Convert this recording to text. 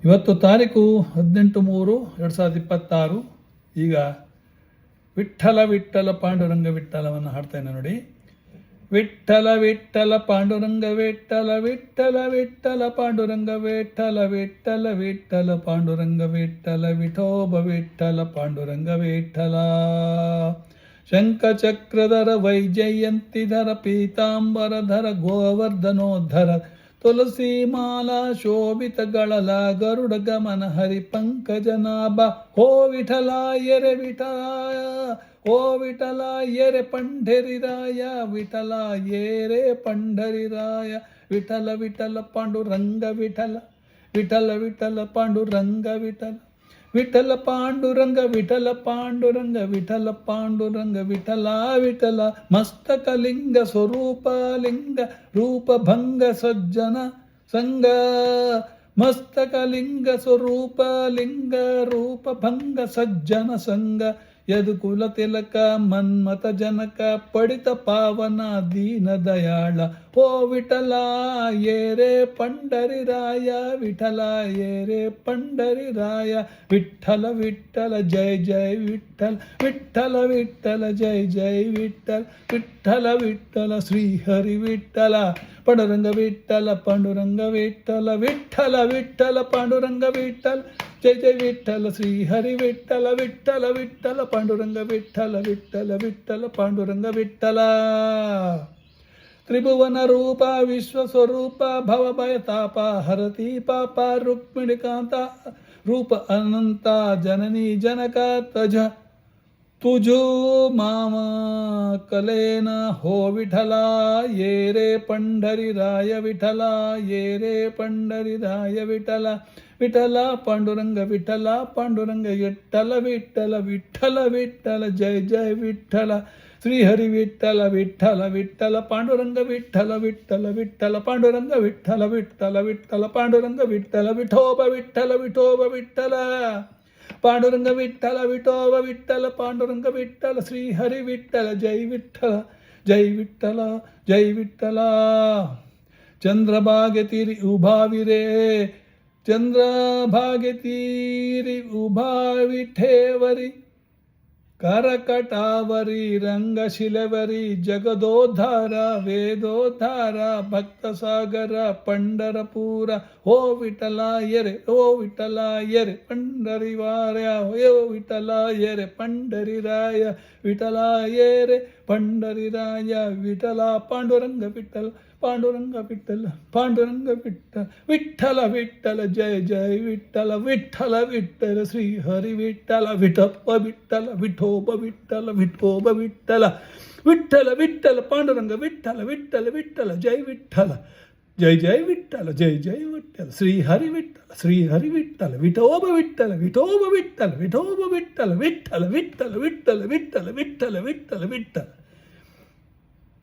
ಇವತ್ತು ತಾರೀಕು 18/3/2026. ಈಗ ವಿಠ್ಠಲ ವಿಠ್ಠಲ ಪಾಂಡುರಂಗ ವಿಠ್ಠಲವನ್ನು ಹಾಡ್ತೇನೆ ನೋಡಿ. ವಿಠ್ಠಲ ವಿಠ್ಠಲ ಪಾಂಡುರಂಗ ವಿಠ್ಠಲ ವಿಠ್ಠಲ ವಿಠ್ಠಲ ಪಾಂಡುರಂಗ ವಿಠ್ಠಲ ವಿಠ್ಠಲ ವಿಠ್ಠಲ ಪಾಂಡುರಂಗ ವಿಠ್ಠಲ ವಿಠೋಬ ವಿಠ್ಠಲ ಪಾಂಡುರಂಗ ವಿಠ್ಠಲ. ಶಂಖಚಕ್ರಧರ ವೈಜಯಂತಿಧರ ಪೀತಾಂಬರಧರ ಗೋವರ್ಧನೋದ್ಧರ ತುಳಸಿ ಮಾಲಾ ಶೋಭಿತಗಳಲ ಗರುಡ ಗಮನ ಹರಿ ಪಂಕಜನಾಭ. ಹೋ ವಿಠಲ ಎರೆ ವಿಠಲಾಯ, ಓ ವಿಠಲ ಎರೆ ಪಂಢರಿರಾಯ, ವಿಠಲ ಏರೆ ಪಂಢರಿರಾಯ. ವಿಠಲ ವಿಠಲ ಪಾಂಡುರಂಗ ವಿಠಲ, ವಿಠಲ ವಿಠಲ ಪಾಂಡುರಂಗ ವಿಠಲ, ವಿಠಲ ಪಾಂಡುರಂಗ ವಿಠಲ ಪಾಂಡುರಂಗ ವಿಠಲ ಪಾಂಡುರಂಗ ವಿಠಲ ವಿಠಲ. ಮಸ್ತಕಲಿಂಗ ಸ್ವರೂಪ ಲಿಂಗ ರೂಪ ಭಂಗ ಸಜ್ಜನ ಸಂಗ. ಮಸ್ತಕಲಿಂಗ ಸ್ವರೂಪ ಲಿಂಗ ರೂಪ ಭಂಗ ಸಜ್ಜನ ಸಂಗ. ಯದುಕುಲ ತಿಲಕ ಮನ್ಮತ ಜನಕ ಪಡಿತ ಪಾವನ ದೀನ ದಯಾಳ. ಓ ವಿಠಲ ಏರೆ ಪಂಡರಿರಾಯ, ವಿಠಲ ಏರೆ ಪಂಡರಿರಾಯ. ವಿಠಲ ವಿಠಲ ಜಯ ಜಯ ವಿಠಲ, ವಿಠಲ ವಿಠಲ ಜಯ ಜಯ ವಿಠಲ. ವಿಠಲ ವಿಠಲ ಶ್ರೀ ಹರಿ ವಿಠಲ ಪಾಂಡುರಂಗ ವಿಠಲ ಪಾಂಡುರಂಗ ವಿಠಲ. ವಿಠಲ ವಿಠಲ ಪಾಂಡುರಂಗ ವಿಠಲ ಜಯ ಜಯ ವಿಠಲ ಶ್ರೀ ಹರಿ ವಿಠಲ. ವಿಠಲ ವಿಠಲ ಪಾಂಡುರಂಗ ವಿಠಲ, ವಿಠಲ ವಿಠಲ ಪಾಂಡುರಂಗ ವಿಠಲ. ತ್ರಿಭುವನ ರೂಪ ವಿಶ್ವಸ್ವರೂಪ ಭವ ಭಯ ತಾಪ ಹರತಿ ಪಾಪ. ರುಕ್ಮಿಣಿ ಕಾಂತ ರೂಪ ಅನಂತ ಜನನಿ ಜನಕ ತಜ ತುಜು ಮಾಮ ಕಲೇನ. ಹೋ ವಿಠಲ ಏರೆ ಪಂಢರಿರಾಯ, ವಿಠಲ ಏರೆ ಪಂಢರಿರಾಯ. ವಿಠಲ ವಿಠಲ ಪಾಂಡುರಂಗ ವಿಠಲ ಪಾಂಡುರಂಗ ವಿಠಲ ವಿಠಲ ವಿಠಲ ವಿಠಲ ಜಯ ಜಯ ವಿಠಲ ಶ್ರೀ ಹರಿ ವಿಠಲ. ವಿಠಲ ವಿಠಲ ಪಾಂಡುರಂಗ ವಿಠಲ, ವಿಠಲ ವಿಠಲ ಪಾಂಡುರಂಗ ವಿಠಲ, ವಿಠಲ ವಿಠಲ ಪಾಂಡುರಂಗ ವಿಠಲ. ವಿಠೋಬ ವಿಠಲ ವಿಠೋಬ ವಿಠಲ ಪಾಂಡುರಂಗ ವಿಠಲ, ವಿಠೋಬ ವಿಠಲ ಪಾಂಡುರಂಗ ವಿಠಲ. ಶ್ರೀ ಹರಿ ವಿಠಲ ಜೈ ವಿಠಲ, ಜೈ ವಿಠಲ, ಜೈ ವಿಠಲ. ಚಂದ್ರಭಾಗೆ ತೀರಿ ಉಭಾವಿರೇ, ಚಂದ್ರಭಾಗೆ ತೀರಿ ಉಭಾವಿಠೇವರಿ. ಕರಕಟಾವರಿ ರಂಗಶಿಲವರಿ ಜಗದೋದ್ಧಾರ ವೇದೋದ್ಧಾರ ಭಕ್ತ ಸಾಗರ ಪಂಡರಪುರ. ಓ ವಿಠಲ ಎರೆ, ಓ ವಿಠಲ ಎರೆ ಪಂಡರಿವಾರ್ಯ, ಓ ವಿಠಲ ಎರೆ ಪಂಡರಿರಾಯ. ವಿಠಲ ಏರೆ ಪಂಡರಿರಾಯ. ವಿಠಲ ಪಾಂಡುರಂಗ ವಿಠಲ ಪಾಂಡುರಂಗ ವಿಠಲ ಪಾಂಡುರಂಗ ವಿಠಲ. ವಿಠಲ ವಿಠಲ ಜಯ ಜಯ ವಿಠಲ. ವಿಠಲ ವಿಠಲ ಶ್ರೀ ಹರಿ ವಿಠಲ. ವಿಠಪ್ಪ ವಿಠಲ ವಿಠೋಬ ವಿಠಲ ವಿಠೋಬ ವಿಠಲ. ವಿಠಲ ವಿಠಲ ಪಾಂಡುರಂಗ ವಿಠಲ, ವಿಠಲ ವಿಠಲ ಜಯ ವಿಠಲ, ಜಯ ಜಯ ವಿಠಲ, ಜಯ ಜಯ ವಿಠಲ. ಶ್ರೀ ಹರಿ ವಿಠಲ, ಶ್ರೀ ಹರಿ ವಿಠಲ. ವಿಠೋಬ ವಿಠಲ, ವಿಠೋಬ ವಿಠಲ, ವಿಠೋಬ ವಿಠಲ. ವಿಠಲ ವಿಠಲ ವಿಠಲ ವಿಠಲ ವಿಠಲ ವಿಠಲ ವಿಠಲ.